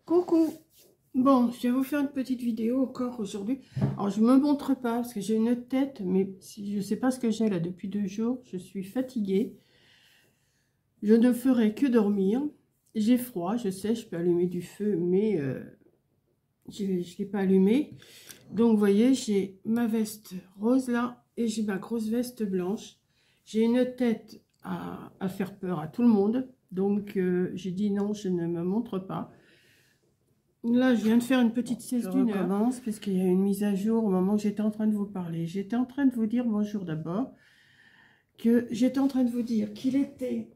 Coucou. Bon, je vais vous faire une petite vidéo encore aujourd'hui. Alors, je me montre pas parce que j'ai une tête, mais si je sais pas ce que j'ai là depuis 2 jours. Je suis fatiguée. Je ne ferai que dormir. J'ai froid, je sais, je peux allumer du feu, mais je ne l'ai pas allumé. Donc, vous voyez, j'ai ma veste rose là et j'ai ma grosse veste blanche. J'ai une tête à faire peur à tout le monde. Donc, j'ai dit non, je ne me montre pas. Là, je viens de faire une petite sieste d'une heure. Je recommence puisqu'il y a une mise à jour au moment où j'étais en train de vous parler. J'étais en train de vous dire bonjour d'abord. Que j'étais en train de vous dire qu'il était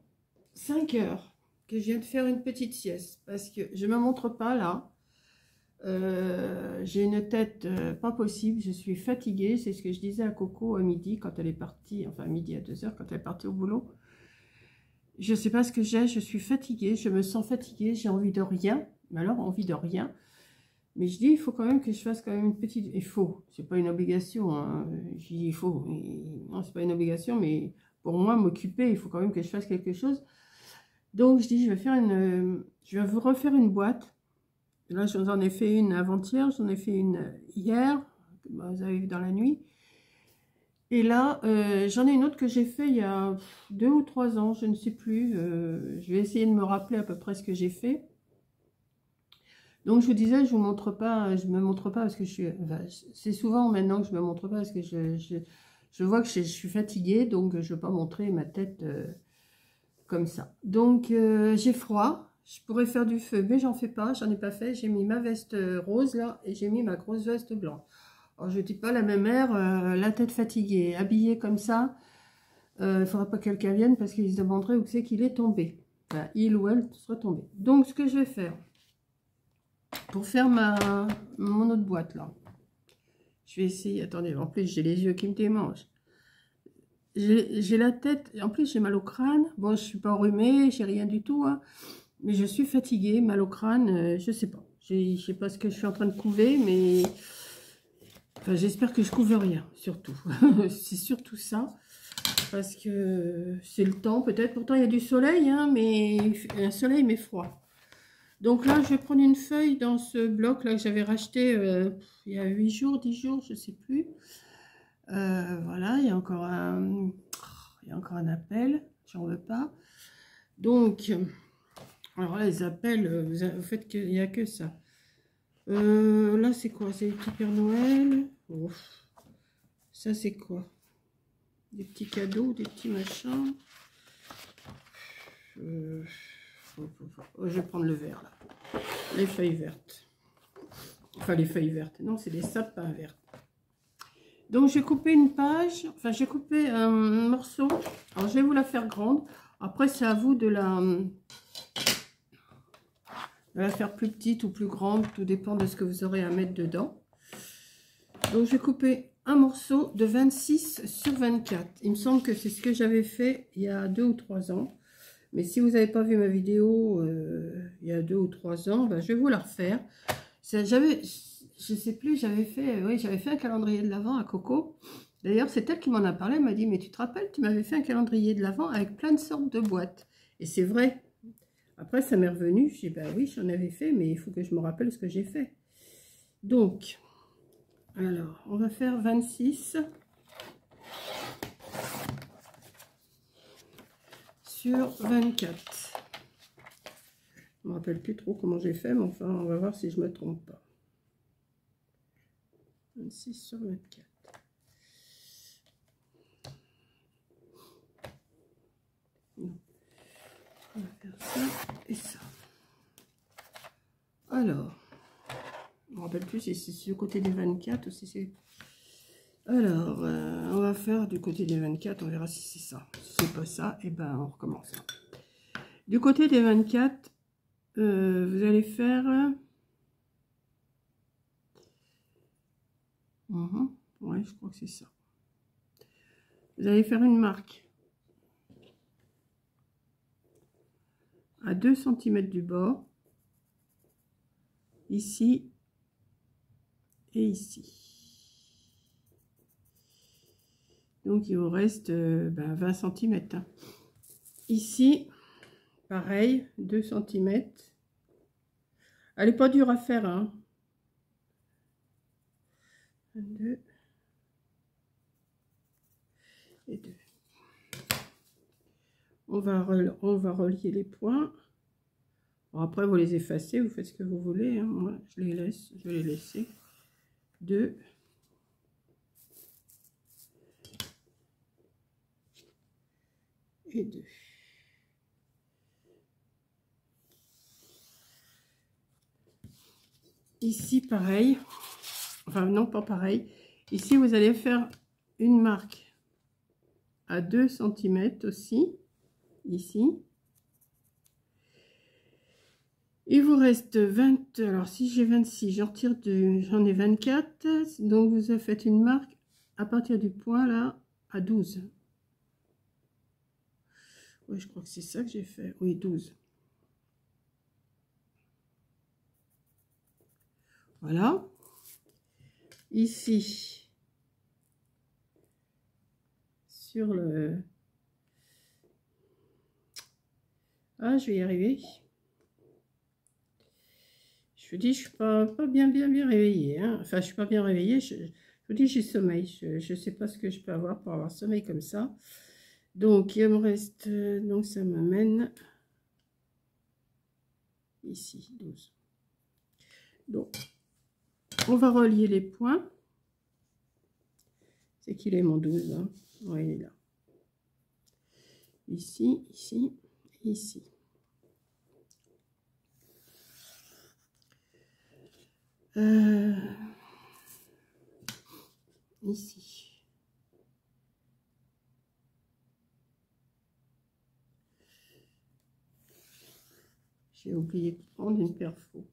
5 heures. Que je viens de faire une petite sieste. Parce que je ne me montre pas là. J'ai une tête pas possible. Je suis fatiguée. C'est ce que je disais à Coco à midi quand elle est partie. Enfin, à midi à 2 heures quand elle est partie au boulot. Je ne sais pas ce que j'ai. Je suis fatiguée. Je me sens fatiguée. J'ai envie de rien. Mais alors, envie de rien. Mais je dis, il faut quand même que je fasse quand même une petite... Il faut, c'est pas une obligation. Hein. Je dis, il faut. Non, c'est pas une obligation, mais pour moi, m'occuper, il faut quand même que je fasse quelque chose. Donc, je dis, je vais faire une... Je vais vous refaire une boîte. Là, j'en ai fait une avant-hier, j'en ai fait une hier. Vous avez vu dans la nuit. Et là, j'en ai une autre que j'ai fait il y a 2 ou 3 ans, je ne sais plus. Je vais essayer de me rappeler à peu près ce que j'ai fait. Donc je vous disais, je vous montre pas, je me montre pas parce que je suis, enfin, c'est souvent maintenant que je me montre pas parce que je vois que je suis fatiguée, donc je veux pas montrer ma tête comme ça. Donc j'ai froid, je pourrais faire du feu, mais j'en fais pas, j'en ai pas fait. J'ai mis ma veste rose là et j'ai mis ma grosse veste blanche. Alors je dis pas la même mère, la tête fatiguée, habillée comme ça, il faudra pas que quelqu'un vienne parce qu'il se demanderait où c'est qu'il est tombé. Enfin, il ou elle sera tombé. Donc ce que je vais faire. Pour faire mon autre boîte là, je vais essayer. Attendez, en plus j'ai les yeux qui me démangent. J'ai la tête, en plus j'ai mal au crâne. Bon, je suis pas enrhumée, j'ai rien du tout, hein, mais je suis fatiguée, mal au crâne. Je sais pas. Je sais pas ce que je suis en train de couver, mais enfin, j'espère que je couve rien, surtout. C'est surtout ça, parce que c'est le temps. Peut-être, pourtant il y a du soleil, hein, mais un soleil mais froid. Donc là, je vais prendre une feuille dans ce bloc là que j'avais racheté il y a 8 jours, 10 jours, je ne sais plus. Voilà, il y a encore un appel, j'en veux pas. Donc, alors là, les appels, vous faites qu'il n'y a que ça. Là, c'est quoi? C'est les petits Père Noël. Oh. Ça, c'est quoi? Des petits cadeaux, des petits machins. Je vais prendre le vert là. Les feuilles vertes. Enfin, les feuilles vertes. Non, c'est des sapins verts. Donc, j'ai coupé une page. Enfin, j'ai coupé un morceau. Alors, je vais vous la faire grande. Après, c'est à vous de la faire plus petite ou plus grande. Tout dépend de ce que vous aurez à mettre dedans. Donc, j'ai coupé un morceau de 26 sur 24. Il me semble que c'est ce que j'avais fait il y a 2 ou 3 ans. Mais si vous n'avez pas vu ma vidéo il y a 2 ou 3 ans, ben, je vais vous la refaire. Je sais plus, j'avais fait un calendrier de l'Avent à Coco. D'ailleurs, c'est elle qui m'en a parlé. Elle m'a dit, mais tu te rappelles, tu m'avais fait un calendrier de l'Avent avec plein de sortes de boîtes. Et c'est vrai. Après, ça m'est revenu. Je dis, bah oui, j'en avais fait, mais il faut que je me rappelle ce que j'ai fait. Donc, alors, on va faire 26 sur 24. Je ne me rappelle plus trop comment j'ai fait, mais enfin, on va voir si je ne me trompe pas. 26 sur 24. Non. On va faire ça et ça. Alors, je ne me rappelle plus si c'est du côté des 24 ou si c'est... Alors, on va faire du côté des 24, on verra si c'est ça. Si c'est pas ça, et ben on recommence. Du côté des 24, vous allez faire... ouais, je crois que c'est ça. Vous allez faire une marque à 2 cm du bord, ici et ici. Donc il vous reste 20 cm. Hein. Ici, pareil, 2 cm. Elle n'est pas dure à faire, hein. 2 et 2. On va relier les points. Bon, après, vous les effacez, vous faites ce que vous voulez, hein. Moi, je les laisse, je vais les laisser. 2 et 2. Ici, pareil. Enfin, non, pas pareil. Ici, vous allez faire une marque à 2 cm aussi. Ici. Il vous reste 20. Alors, si j'ai 26, j'en ai 24. Donc, vous faites une marque à partir du point là à 12. Oui, je crois que c'est ça que j'ai fait. Oui, 12. Voilà. Ici, sur le... Ah, je vais y arriver. Je vous dis, je suis pas bien réveillée. Hein. Enfin, je suis pas bien réveillée. Je vous dis, j'ai sommeil. Je sais pas ce que je peux avoir pour avoir sommeil comme ça. Donc, il me reste... donc, ça m'amène... Ici, 12. Donc, on va relier les points. C'est qu'il est mon 12. Hein. Oui, il est là. Ici, ici, ici. Ici. J'ai oublié de prendre une perfo.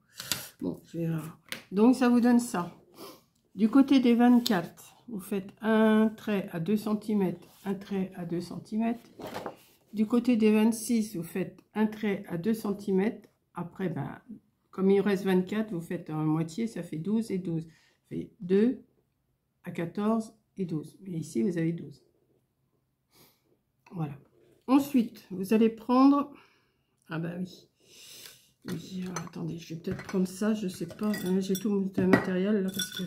Bon, je vais voir. Donc, ça vous donne ça. Du côté des 24, vous faites un trait à 2 cm, un trait à 2 cm. Du côté des 26, vous faites un trait à 2 cm. Après, ben, comme il reste 24, vous faites en moitié, ça fait 12 et 12. Ça fait 2 à 14 et 12. Mais ici, vous avez 12. Voilà. Ensuite, vous allez prendre... Ah bah oui. Oui, alors, attendez, je vais peut-être prendre ça, je sais pas. Hein, j'ai tout le matériel là parce que...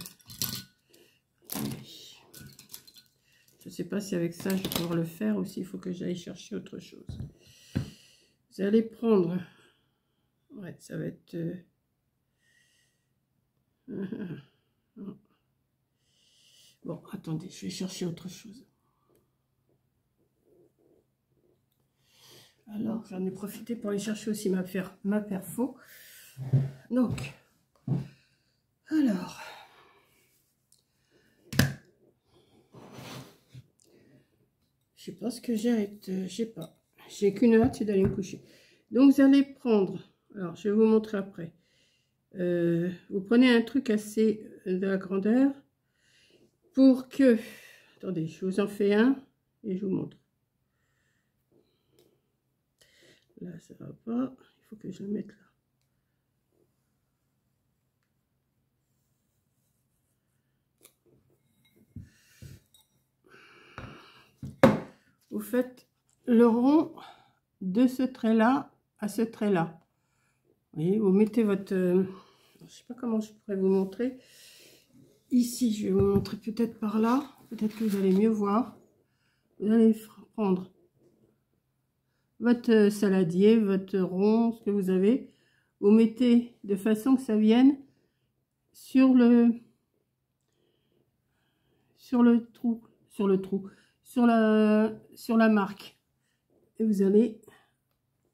Je sais pas si avec ça je vais pouvoir le faire ou s'il faut que j'aille chercher autre chose. Vous allez prendre... Ouais, ça va être... Bon, attendez, je vais chercher autre chose. Alors, j'en ai profité pour aller chercher aussi ma perfo. Donc, alors... Je sais pas ce que j'ai avec... je sais pas. J'ai qu'une hâte, c'est d'aller me coucher. Donc, vous allez prendre... Alors, je vais vous montrer après. Vous prenez un truc assez de la grandeur pour que... Attendez, je vous en fais un et je vous montre. Là, ça va pas. Il faut que je le mette là. Vous faites le rond de ce trait-là à ce trait-là. Vous voyez, vous mettez votre... je ne sais pas comment je pourrais vous montrer. Ici, je vais vous montrer peut-être par là. Peut-être que vous allez mieux voir. Vous allez prendre votre saladier, votre rond, ce que vous avez. Vous mettez de façon que ça vienne sur le trou, sur la marque. Et vous allez...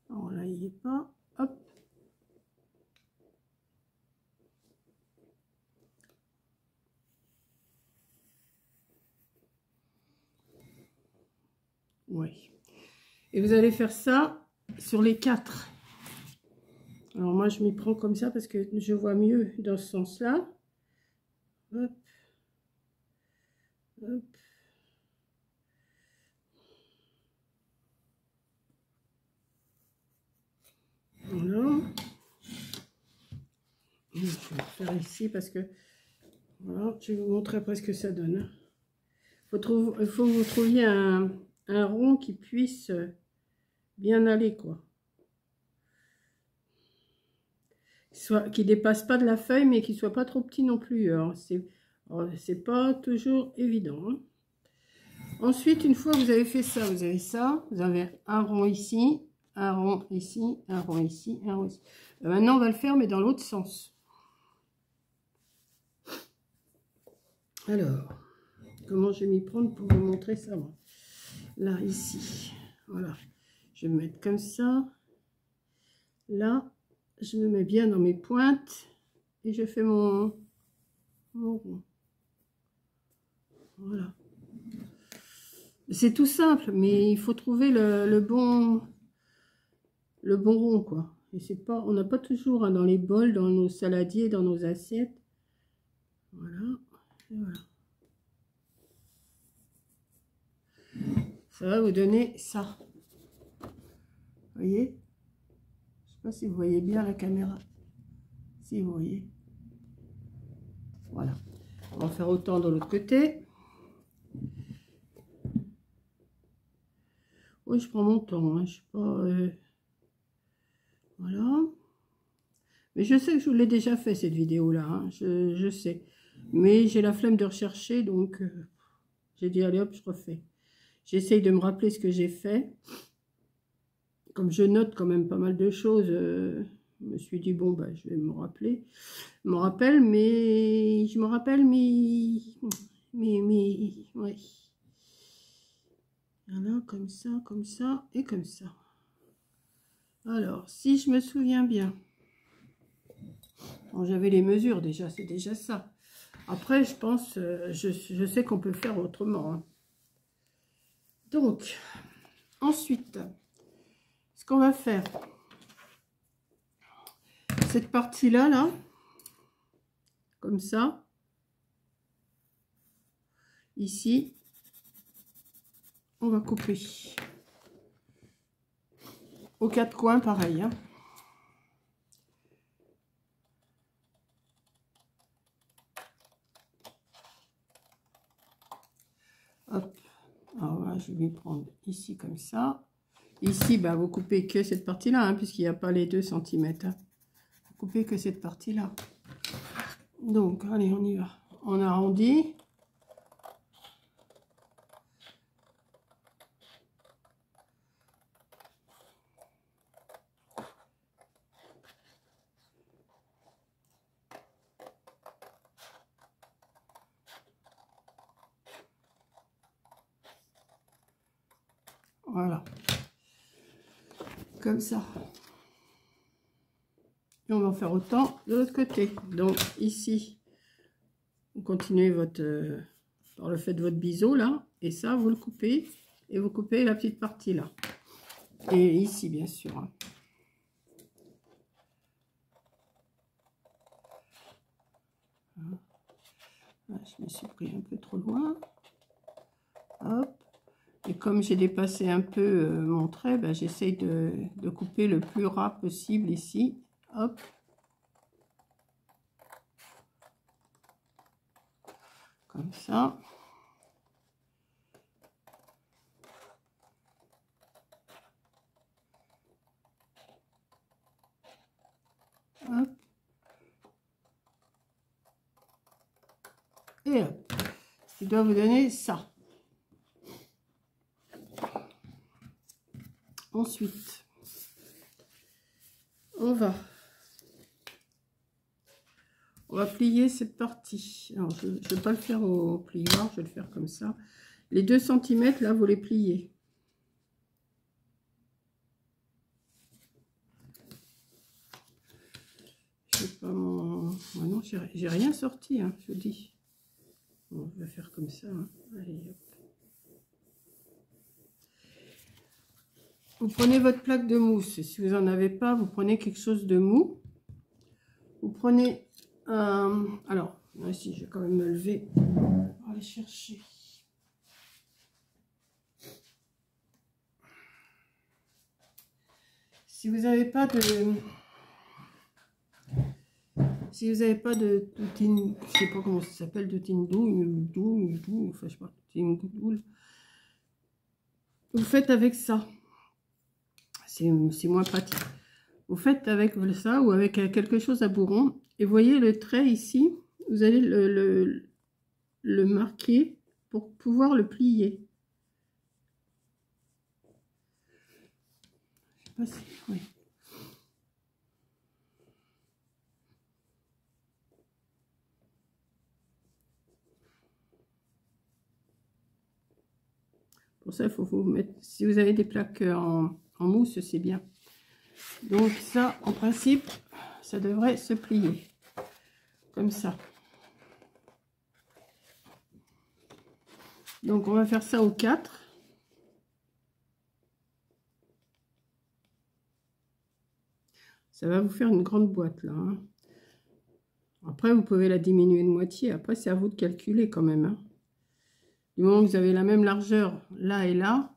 Alors là, il n'y est pas. Hop. Ouais. Et vous allez faire ça sur les 4. Alors moi, je m'y prends comme ça parce que je vois mieux dans ce sens-là. Hop. Hop. Voilà. Je vais le faire ici parce que... Voilà, je vais vous montrer après ce que ça donne. Il faut que vous trouviez un rond qui puisse bien aller, quoi. qui dépasse pas de la feuille, mais qui soit pas trop petit non plus. Alors, c'est pas toujours évident. Hein. Ensuite, une fois que vous avez fait ça, vous avez un rond ici, un rond ici, un rond ici, un rond ici. Maintenant, on va le faire, mais dans l'autre sens. Alors, comment je vais m'y prendre pour vous montrer ça, moi? Là, ici, voilà. Je vais me mettre comme ça. Là, je me mets bien dans mes pointes et je fais mon rond. Voilà. C'est tout simple, mais il faut trouver le bon rond, quoi. Et c'est pas, on n'a pas toujours hein, dans les bols, dans nos saladiers, dans nos assiettes. Voilà. Et voilà. Ça va vous donner ça. Vous voyez? Je sais pas si vous voyez bien la caméra. Si vous voyez. Voilà. On va faire autant de l'autre côté. Oui, je prends mon temps. Hein. Je suis pas... Voilà. Mais je sais que je vous l'ai déjà fait, cette vidéo-là. Hein. Je sais. Mais j'ai la flemme de rechercher, donc j'ai dit, allez hop, je refais. J'essaye de me rappeler ce que j'ai fait. Comme je note quand même pas mal de choses, je me suis dit, bon, bah, je vais me rappeler. Je me rappelle, mais... Ouais. Voilà, comme ça et comme ça. Alors, si je me souviens bien... Bon, j'avais les mesures déjà, c'est déjà ça. Après, je pense, je sais qu'on peut faire autrement. Hein. Donc, ensuite, ce qu'on va faire, cette partie-là, là, comme ça, ici, on va couper. Aux quatre coins, pareil. Hein. Hop. Alors là, je vais prendre ici comme ça. Ici, bah, vous coupez que cette partie-là, hein, puisqu'il n'y a pas les 2 cm. Hein. Vous coupez que cette partie-là. Donc, allez, on y va. On arrondit. Voilà. Comme ça. Et on va en faire autant de l'autre côté. Donc, ici, vous continuez votre... par le fait de votre biseau, là. Et ça, vous le coupez. Et vous coupez la petite partie, là. Et ici, bien sûr. Hein. Là, je me suis pris un peu trop loin. Hop. Et comme j'ai dépassé un peu mon trait, ben, j'essaye de couper le plus ras possible ici. Hop. Comme ça. Hop. Et hop. Ce qui doit vous donner ça. Ensuite, on va plier cette partie. Alors, je ne vais pas le faire au plioir, je vais le faire comme ça. Les 2 cm, là, vous les pliez. Je sais pas mon... Ah non, j'ai rien sorti, hein, je vous dis. Bon, je vais faire comme ça. Hein. Allez, hop. Vous prenez votre plaque de mousse. Si vous n'en avez pas, vous prenez quelque chose de mou. Vous prenez... alors, ici, je vais quand même me lever pour aller chercher. Si vous n'avez pas de... Si vous n'avez pas de toutine, je sais pas comment ça s'appelle, de tindou, enfin je sais pas, tindoul, vous faites avec ça. C'est moins pratique. Vous faites avec ça ou avec quelque chose à bourron. Et vous voyez le trait ici, vous allez le marquer pour pouvoir le plier. Je sais pas si... Oui. Pour ça, il faut vous mettre... Si vous avez des plaques en mousse, c'est bien. Donc ça, en principe, ça devrait se plier. Comme ça. Donc on va faire ça aux 4. Ça va vous faire une grande boîte là. Hein. Après, vous pouvez la diminuer de moitié. Après, c'est à vous de calculer quand même. Hein. Du moment que vous avez la même largeur là et là,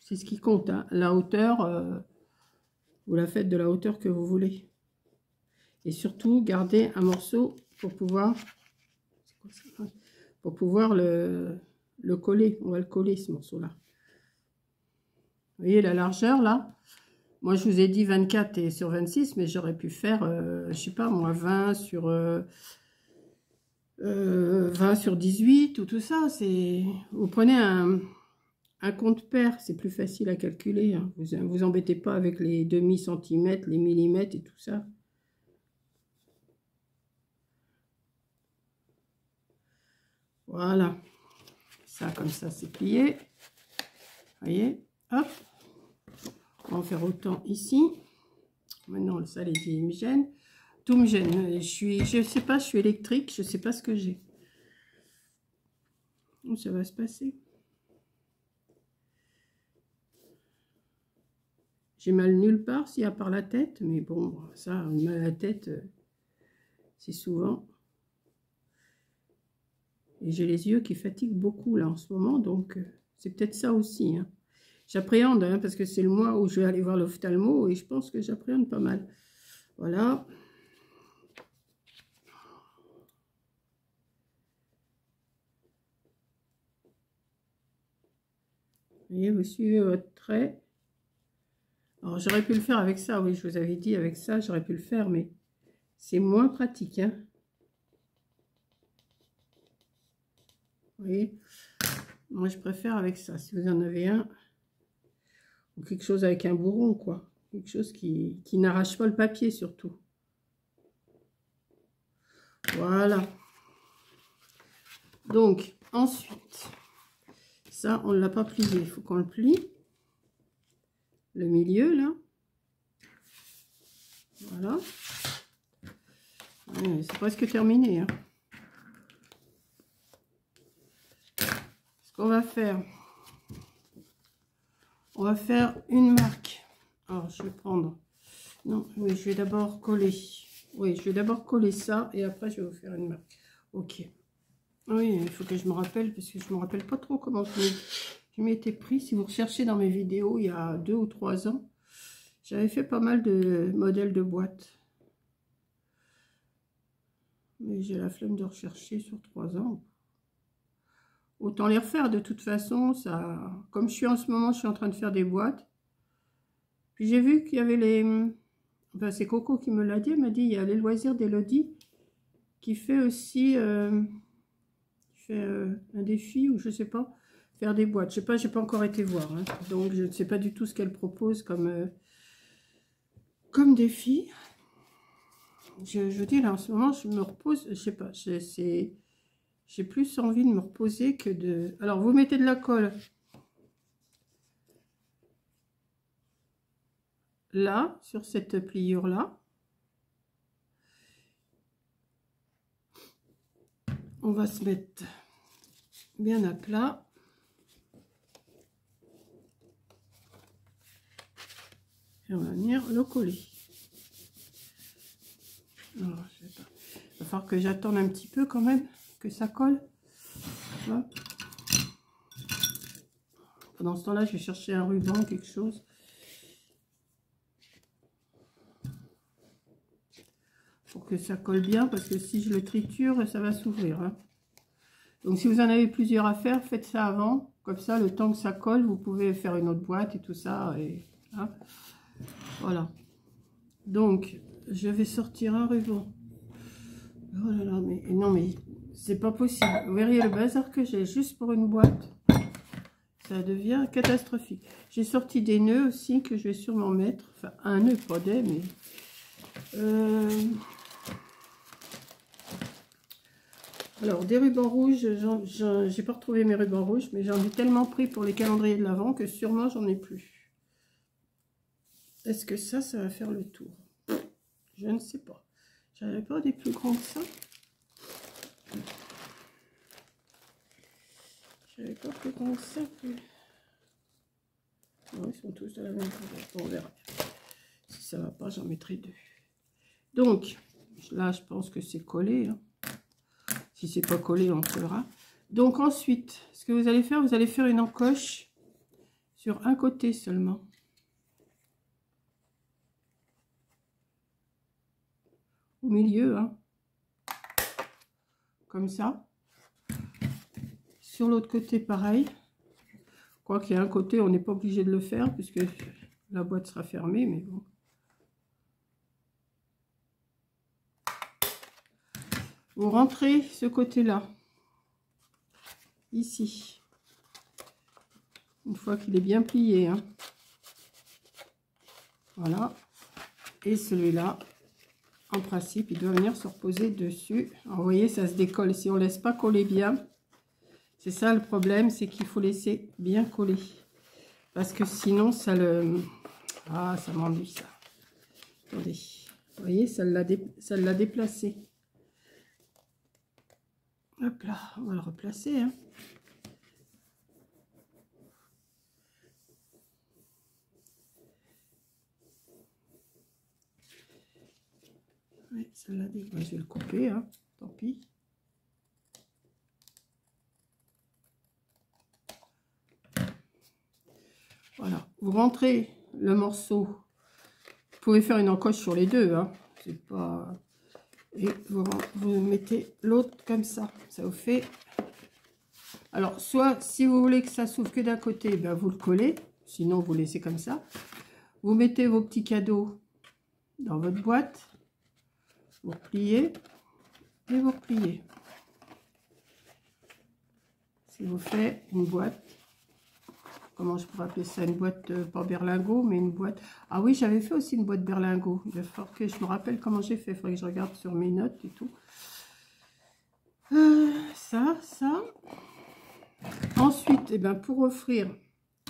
c'est ce qui compte. Hein. La hauteur, vous la faites de la hauteur que vous voulez. Et surtout, gardez un morceau pour pouvoir, le coller. On va le coller, ce morceau-là. Vous voyez la largeur, là? Moi, je vous ai dit 24 et sur 26, mais j'aurais pu faire, je sais pas, moi, 20 sur 18 ou tout ça. Vous prenez un compte pair, c'est plus facile à calculer. Hein. Vous embêtez pas avec les demi-centimètres, les millimètres et tout ça. Voilà. Ça, comme ça, c'est plié. Vous voyez? Hop. On va en faire autant ici. Maintenant, ça, les idées me gênent. Tout me gêne. Je sais pas, je suis électrique, je sais pas ce que j'ai. Où ça va se passer? J'ai mal nulle part, s'il y a par la tête, mais bon, ça, mal à la tête, c'est souvent. Et j'ai les yeux qui fatiguent beaucoup là en ce moment, donc c'est peut-être ça aussi. Hein. J'appréhende, hein, parce que c'est le mois où je vais aller voir l'ophtalmo et je pense que j'appréhende pas mal. Voilà. Vous voyez, vous suivez votre trait. Alors, j'aurais pu le faire avec ça, oui, je vous avais dit, avec ça, j'aurais pu le faire, mais c'est moins pratique. Hein. Vous voyez, moi, je préfère avec ça, si vous en avez un. Ou quelque chose avec un bourron, quoi. Quelque chose qui n'arrache pas le papier, surtout. Voilà. Donc, ensuite, ça, on ne l'a pas plié. Il faut qu'on le plie. Le milieu, là. Voilà. C'est presque terminé. Hein. Ce qu'on va faire... On va faire une marque. Alors, je vais prendre... Non, oui, je vais d'abord coller. Oui, je vais d'abord coller ça et après, je vais vous faire une marque. Ok. Oui, il faut que je me rappelle parce que je ne me rappelle pas trop comment je m'étais pris. Si vous recherchez dans mes vidéos, il y a 2 ou 3 ans, j'avais fait pas mal de modèles de boîtes. Mais j'ai la flemme de rechercher sur 3 ans. Autant les refaire de toute façon, ça, comme je suis en ce moment, je suis en train de faire des boîtes. Puis j'ai vu qu'il y avait les... Enfin, c'est Coco qui me l'a dit, elle m'a dit, il y a les loisirs d'Elodie qui fait aussi un défi, ou je sais pas, faire des boîtes. Je sais pas, j'ai pas encore été voir. Hein. Donc je ne sais pas du tout ce qu'elle propose comme défi. Je dis là, en ce moment, je me repose, je sais pas, j'ai plus envie de me reposer que de... Alors, vous mettez de la colle là, sur cette pliure-là. On va se mettre bien à plat. Et on va venir le coller. Alors, je sais pas. Il va falloir que j'attende un petit peu quand même, que ça colle. Voilà. Pendant ce temps-là, je vais chercher un ruban, quelque chose. Pour que ça colle bien, parce que si je le triture, ça va s'ouvrir. Hein. Donc, si vous en avez plusieurs à faire, faites ça avant. Comme ça, le temps que ça colle, vous pouvez faire une autre boîte et tout ça. Et, hein. Voilà. Donc, je vais sortir un ruban. Oh là là, mais non, mais c'est pas possible. Vous verriez le bazar que j'ai juste pour une boîte. Ça devient catastrophique. J'ai sorti des nœuds aussi que je vais sûrement mettre. Enfin, un nœud, pas des, mais... Alors, des rubans rouges, j'ai pas retrouvé mes rubans rouges, mais j'en ai tellement pris pour les calendriers de l'Avent que sûrement j'en ai plus. Est-ce que ça va faire le tour? Je ne sais pas. J'avais pas des plus grands que ça. J'avais pas plus grand que ça. Non, ils sont tous de la même couleur. Bon, on verra. Si ça va pas, j'en mettrai deux. Donc, là, je pense que c'est collé. Hein. Si c'est pas collé, on fera. Donc, ensuite, ce que vous allez faire une encoche sur un côté seulement. Au milieu, hein. Comme ça. Sur l'autre côté, pareil. Quoi qu'il y a un côté, on n'est pas obligé de le faire puisque la boîte sera fermée, mais bon. Vous rentrez ce côté-là, ici. Une fois qu'il est bien plié, hein. Voilà. Et celui-là, en principe, il doit venir se reposer dessus. Alors, vous voyez, ça se décolle. Si on ne laisse pas coller bien, c'est ça le problème, c'est qu'il faut laisser bien coller. Parce que sinon, ça le... Ah, ça m'ennuie, ça. Attendez. Vous voyez, ça l'a déplacé. Hop là, on va le replacer. Hein. Oui, ça l'a déplacé. Je vais le couper, hein. Tant pis. Voilà, vous rentrez le morceau. Vous pouvez faire une encoche sur les deux, hein. C'est pas... Et vous mettez l'autre comme ça. Ça vous fait... Alors, soit si vous voulez que ça s'ouvre que d'un côté, ben vous le collez. Sinon, vous laissez comme ça. Vous mettez vos petits cadeaux dans votre boîte. Vous repliez. Et vous repliez. Si vous faites une boîte... Comment je pourrais appeler ça? Une boîte, pas berlingot, mais une boîte... Ah oui, j'avais fait aussi une boîte berlingot. Il va falloir que je me rappelle comment j'ai fait. Il faudrait que je regarde sur mes notes et tout. Ça. Ensuite, eh ben, pour offrir...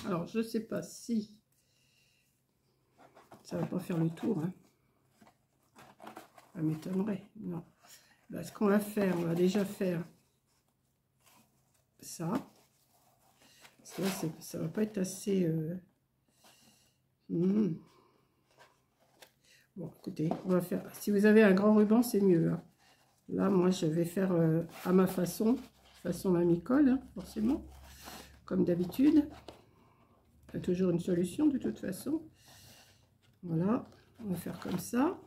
Alors, je ne sais pas si... Ça ne va pas faire le tour. Hein. Ça m'étonnerait. Non. Ben, ce qu'on va faire, on va déjà faire ça. Parce que là, ça va pas être assez... Bon, écoutez, on va faire... Si vous avez un grand ruban, c'est mieux. Hein. Là, moi, je vais faire à ma façon mamie-colle, hein, forcément, comme d'habitude. Il y a toujours une solution, de toute façon. Voilà, on va faire comme ça.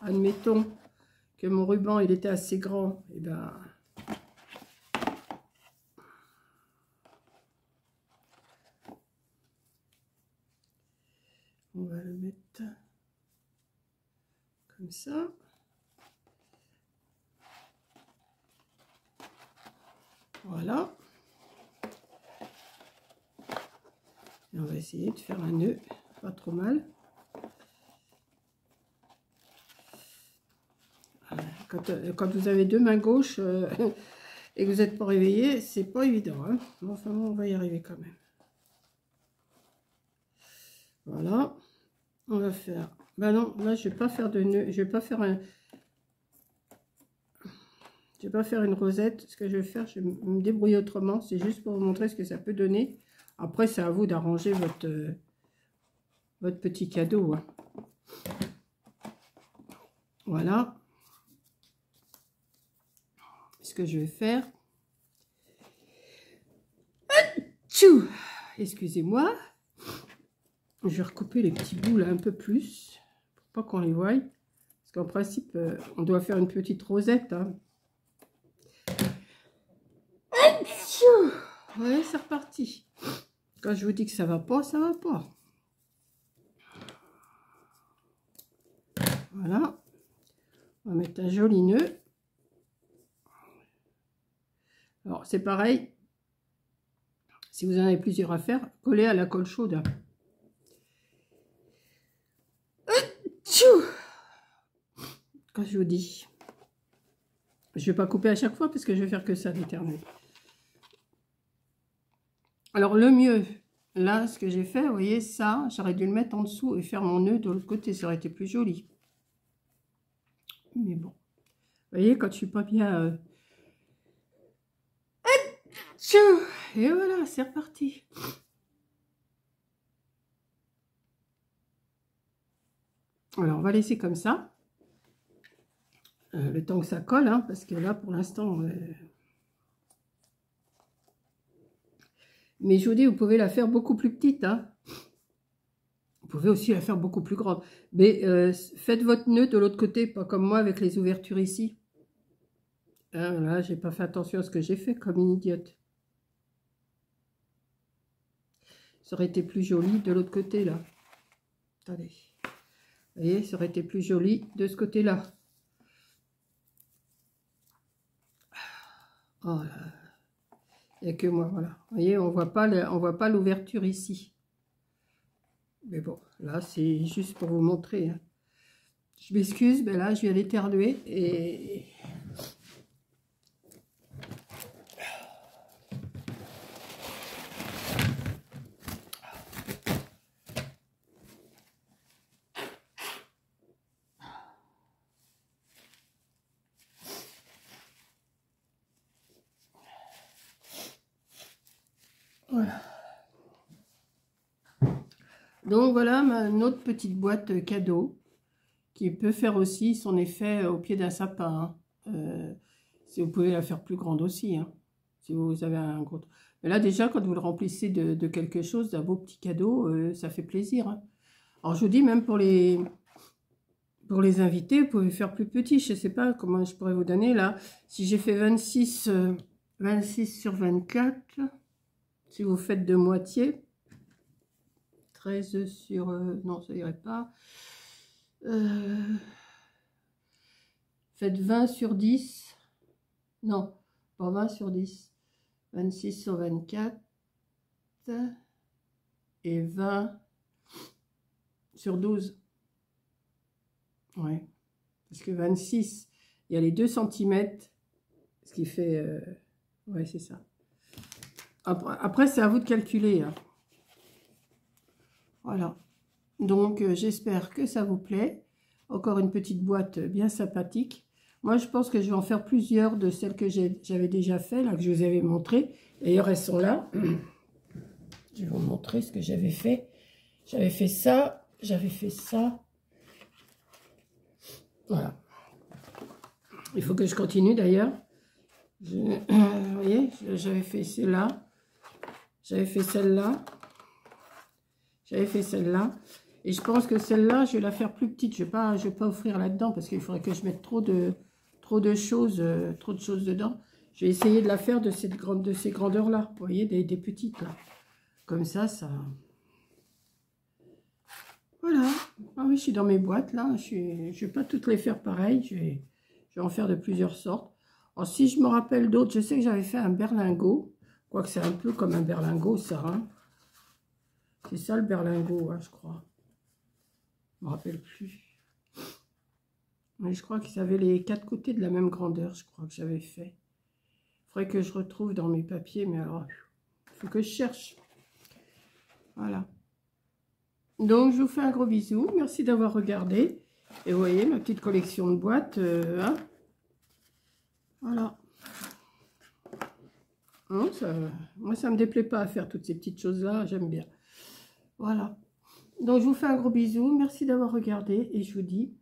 Admettons que mon ruban, il était assez grand, et ben... On va le mettre comme ça. Voilà. Et on va essayer de faire un nœud, pas trop mal. Quand vous avez deux mains gauches et que vous n'êtes pas réveillé, c'est pas évident. Hein. Enfin, on va y arriver quand même. Voilà. On va faire... Ben non, là, je vais pas faire de nœud. Je vais pas faire un... Je vais pas faire une rosette. Ce que je vais faire, je vais me débrouiller autrement. C'est juste pour vous montrer ce que ça peut donner. Après, c'est à vous d'arranger votre petit cadeau. Hein. Voilà. Ce que je vais faire. Excusez-moi. Je vais recouper les petits bouts là un peu plus. Pour pas qu'on les voie. Parce qu'en principe, on doit faire une petite rosette. Hein. Ouais, c'est reparti. Quand je vous dis que ça va pas, ça va pas. Voilà. On va mettre un joli nœud. Alors, c'est pareil. Si vous en avez plusieurs à faire, collez à la colle chaude. Quand je vous dis. Je ne vais pas couper à chaque fois parce que je vais faire que ça d'éternuer. Alors, le mieux, là, ce que j'ai fait, vous voyez, ça, j'aurais dû le mettre en dessous et faire mon nœud de l'autre côté. Ça aurait été plus joli. Mais bon. Vous voyez, quand je suis pas bien... Et voilà, c'est reparti. Alors, on va laisser comme ça. Le temps que ça colle, hein, parce que là, pour l'instant... Mais je vous dis, vous pouvez la faire beaucoup plus petite. Hein. Vous pouvez aussi la faire beaucoup plus grande. Mais faites votre nœud de l'autre côté, pas comme moi avec les ouvertures ici. Hein, là, j'ai pas fait attention à ce que j'ai fait comme une idiote. Ça aurait été plus joli de l'autre côté, là. Attendez. Vous voyez, ça aurait été plus joli de ce côté-là. Oh là. Il n'y a que moi, voilà. Vous voyez, on voit pas l'ouverture ici. Mais bon, là, c'est juste pour vous montrer. Hein. Je m'excuse, mais là, je viens d'éternuer et... Voilà. Donc voilà notre petite boîte cadeau qui peut faire aussi son effet au pied d'un sapin. Hein. Si vous pouvez la faire plus grande aussi, hein, si vous avez un gros... Mais là déjà quand vous le remplissez de quelque chose, d'un beau petit cadeau, ça fait plaisir. Hein. Alors je vous dis même pour les invités, vous pouvez faire plus petit. Je ne sais pas comment je pourrais vous donner là. Si j'ai fait 26 sur 24, si vous faites de moitié, 13 sur... non, ça irait pas. Faites 20 sur 10. Non, pas 20 sur 10. 26 sur 24. Et 20 sur 12. Ouais. Parce que 26, il y a les 2 cm. Ce qui fait... ouais, c'est ça. Après, c'est à vous de calculer. Hein. Voilà. Donc, j'espère que ça vous plaît. Encore une petite boîte bien sympathique. Moi, je pense que je vais en faire plusieurs de celles que j'avais déjà fait, là, que je vous avais montré. D'ailleurs, elles sont là. Je vais vous montrer ce que j'avais fait. J'avais fait ça. J'avais fait ça. Voilà. Il faut que je continue, d'ailleurs. Vous voyez, j'avais fait celle-là. J'avais fait celle-là. J'avais fait celle-là. Et je pense que celle-là, je vais la faire plus petite. Je ne vais pas offrir là-dedans parce qu'il faudrait que je mette trop de choses dedans. Je vais essayer de la faire de ces grandeurs-là. Vous voyez, des petites. Là. Comme ça, ça... Voilà. Ah oui, je suis dans mes boîtes, là. Je ne vais pas toutes les faire pareil. Je vais en faire de plusieurs sortes. Alors, si je me rappelle d'autres, je sais que j'avais fait un berlingot. Quoique c'est un peu comme un berlingot, ça. Hein. C'est ça, le berlingot, hein, je crois. Je ne me rappelle plus. Mais je crois qu'ils avaient les 4 côtés de la même grandeur, je crois que j'avais fait. Il faudrait que je retrouve dans mes papiers, mais alors, il faut que je cherche. Voilà. Donc, je vous fais un gros bisou. Merci d'avoir regardé. Et vous voyez, ma petite collection de boîtes. Hein. Voilà. Non, moi, ça ne me déplaît pas à faire toutes ces petites choses-là. J'aime bien. Voilà. Donc, je vous fais un gros bisou. Merci d'avoir regardé. Et je vous dis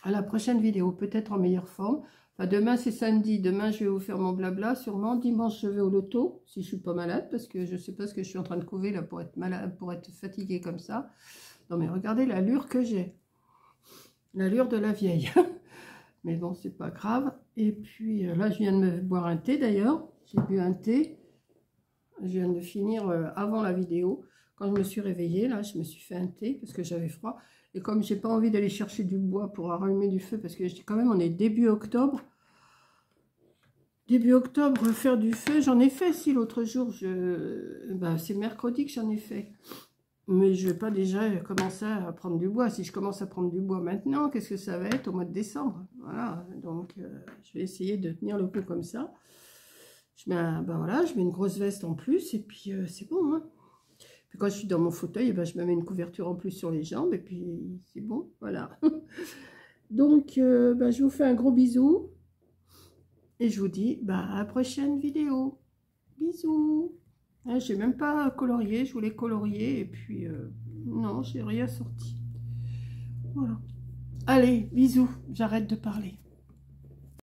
à la prochaine vidéo. Peut-être en meilleure forme. Enfin, demain, c'est samedi. Demain, je vais vous faire mon blabla. Sûrement, dimanche, je vais au loto. Si je ne suis pas malade. Parce que je ne sais pas ce que je suis en train de couver là pour être malade, pour être fatiguée comme ça. Non, mais regardez l'allure que j'ai. L'allure de la vieille. Mais bon, c'est pas grave. Et puis, là, je viens de me boire un thé d'ailleurs. J'ai bu un thé. Je viens de finir avant la vidéo. Quand je me suis réveillée, là, je me suis fait un thé parce que j'avais froid. Et comme j'ai pas envie d'aller chercher du bois pour allumer du feu, parce que quand même on est début octobre. Début octobre, faire du feu, j'en ai fait si l'autre jour, c'est mercredi que j'en ai fait. Mais je vais pas déjà commencer à prendre du bois. Si je commence à prendre du bois maintenant, qu'est-ce que ça va être au mois de décembre? Voilà, donc je vais essayer de tenir le coup comme ça. Je mets, je mets une grosse veste en plus et puis c'est bon. Hein. Puis quand je suis dans mon fauteuil, je me mets une couverture en plus sur les jambes et puis c'est bon, voilà. Donc je vous fais un gros bisou et je vous dis à la prochaine vidéo. Bisous. J'ai même pas colorié, je voulais colorier et puis non, j'ai rien sorti. Voilà. Allez, bisous, j'arrête de parler.